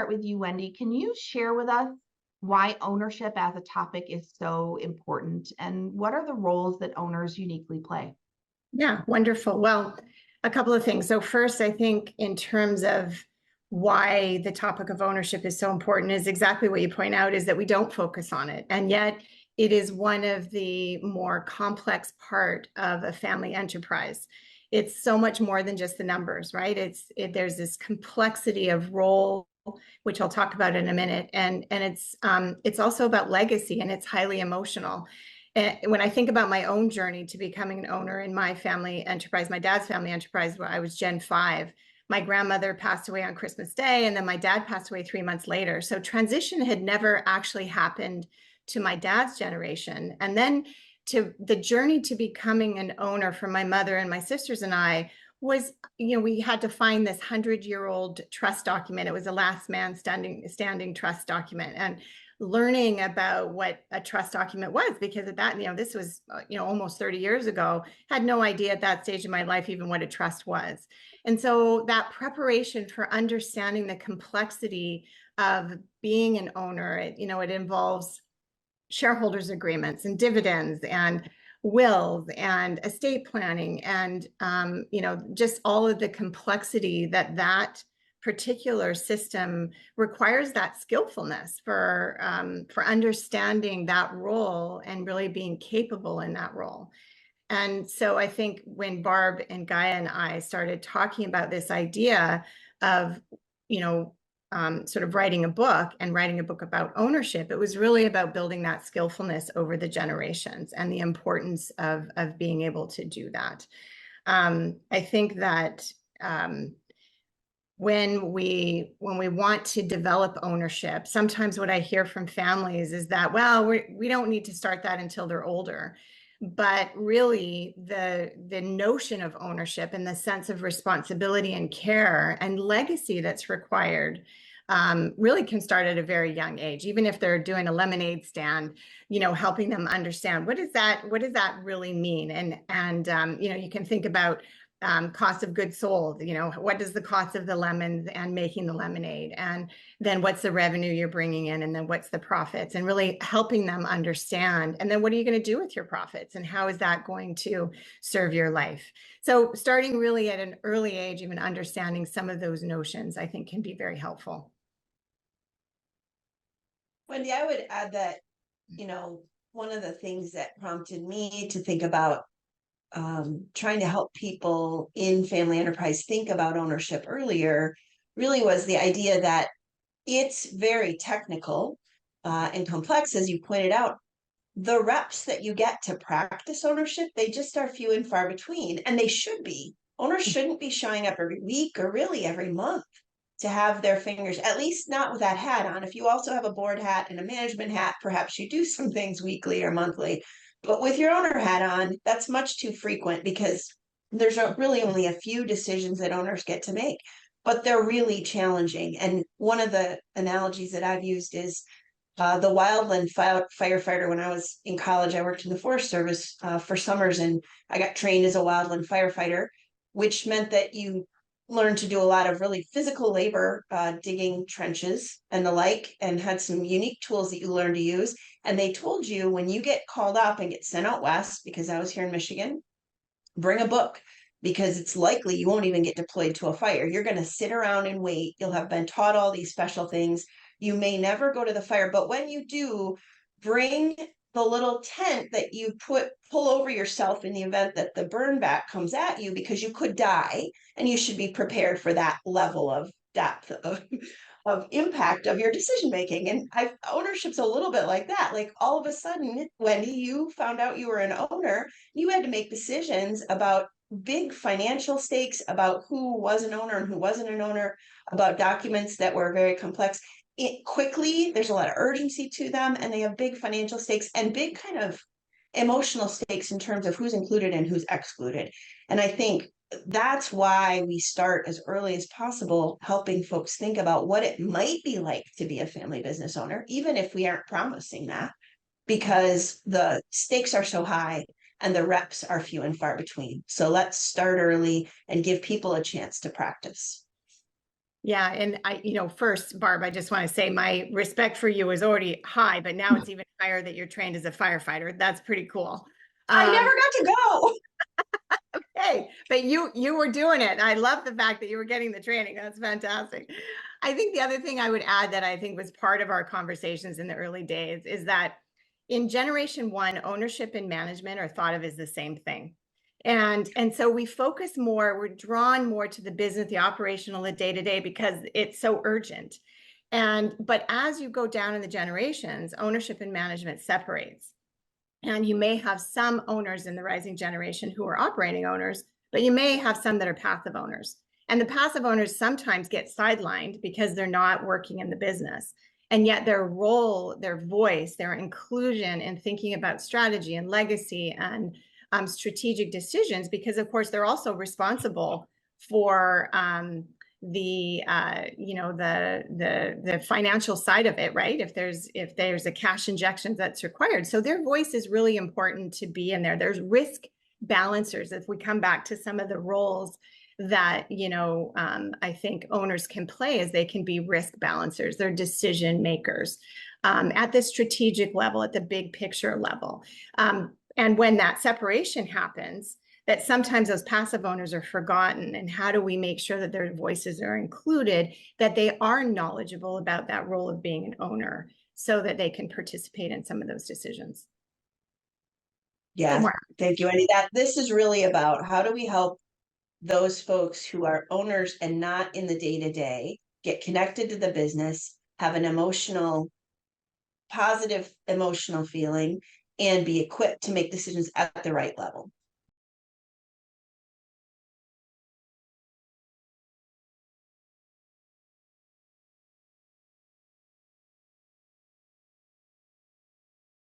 start with you, Wendy. Can you share with us why ownership as a topic is so important, and what are the roles that owners uniquely play? Yeah, wonderful. Well, a couple of things. So first, I think in terms of why the topic of ownership is so important is exactly what you point out, is that we don't focus on it. And yet it is one of the more complex part of a family enterprise. It's so much more than just the numbers, right? There's this complexity of role, which I'll talk about in a minute. And it's also about legacy, and it's highly emotional. And when I think about my own journey to becoming an owner in my family enterprise, my dad's family enterprise, where I was Gen 5, my grandmother passed away on Christmas Day, and then my dad passed away 3 months later. So transition had never actually happened to my dad's generation. And then to the journey to becoming an owner for my mother and my sisters and I was, we had to find this 100-year-old trust document. It was a last man standing trust document. And learning about what a trust document was, because at that, this was, almost 30 years ago, had no idea at that stage of my life even what a trust was. And so that preparation for understanding the complexity of being an owner, it involves shareholders agreements and dividends and wills and estate planning and, just all of the complexity that particular system requires, that skillfulness for understanding that role and really being capable in that role. And so I think when Barb and Gaia and I started talking about this idea of, sort of writing a book about ownership, it was really about building that skillfulness over the generations and the importance of being able to do that. I think that when we want to develop ownership, sometimes what I hear from families is that, well, we don't need to start that until they're older. But really, the notion of ownership and the sense of responsibility and care and legacy that's required really can start at a very young age, even if they're doing a lemonade stand, helping them understand what does that really mean? And you can think about cost of goods sold, what is the cost of the lemons and making the lemonade? And then what's the revenue you're bringing in? And then what's the profits? And really helping them understand. And then what are you going to do with your profits? And how is that going to serve your life? So starting really at an early age, even understanding some of those notions, I think can be very helpful. Wendy, I would add that, one of the things that prompted me to think about trying to help people in family enterprise think about ownership earlier really was the idea that it's very technical and complex, as you pointed out. The reps that you get to practice ownership, they just are few and far between, and they should be. Owners shouldn't be showing up every week or really every month to have their fingers, at least not with that hat on. If you also have a board hat and a management hat, perhaps you do some things weekly or monthly. But with your owner hat on, that's much too frequent, because there's really only a few decisions that owners get to make, but they're really challenging. And one of the analogies that I've used is the wildland firefighter. When I was in college, I worked in the Forest Service for summers, and I got trained as a wildland firefighter, which meant that you learned to do a lot of really physical labor, digging trenches and the like, and had some unique tools that you learned to use. And they told you, when you get called up and get sent out west, because I was here in Michigan, bring a book, because it's likely you won't even get deployed to a fire. You're going to sit around and wait. You'll have been taught all these special things. You may never go to the fire, but when you do, bring the little tent that you pull over yourself in the event that the burn back comes at you, because you could die, and you should be prepared for that level of depth of impact of your decision making. And ownership's a little bit like that. Like, all of a sudden, Wendy, you found out you were an owner. You had to make decisions about big financial stakes, about who was an owner and who wasn't an owner, about documents that were very complex. Quickly, there's a lot of urgency to them, and they have big financial stakes and big kind of emotional stakes in terms of who's included and who's excluded. And I think that's why we start as early as possible, helping folks think about what it might be like to be a family business owner, even if we aren't promising that, because the stakes are so high and the reps are few and far between. So let's start early and give people a chance to practice. Yeah, and first, Barb, I just want to say my respect for you is already high, but now it's even higher that you're trained as a firefighter. That's pretty cool. I never got to go. Hey, but you were doing it. I love the fact that you were getting the training. That's fantastic. I think the other thing I would add that I think was part of our conversations in the early days is that in generation one, ownership and management are thought of as the same thing. And so we focus more, we're drawn more to the business, the operational, the day-to-day because it's so urgent. But as you go down in the generations, ownership and management separates. And you may have some owners in the rising generation who are operating owners, but you may have some that are passive owners. And the passive owners sometimes get sidelined because they're not working in the business. And yet their role, their voice, their inclusion in thinking about strategy and legacy and strategic decisions, because of course they're also responsible for the financial side of it, right? If there's a cash injection that's required. So their voice is really important to be in there. There's risk balancers. If we come back to some of the roles that, I think owners can play, is they can be risk balancers. They're decision makers at the strategic level, at the big picture level. And when that separation happens, that sometimes those passive owners are forgotten. And how do we make sure that their voices are included, that they are knowledgeable about that role of being an owner so that they can participate in some of those decisions? Yeah, thank you, Wendy. This is really about how do we help those folks who are owners and not in the day-to-day get connected to the business, have an positive emotional feeling, and be equipped to make decisions at the right level.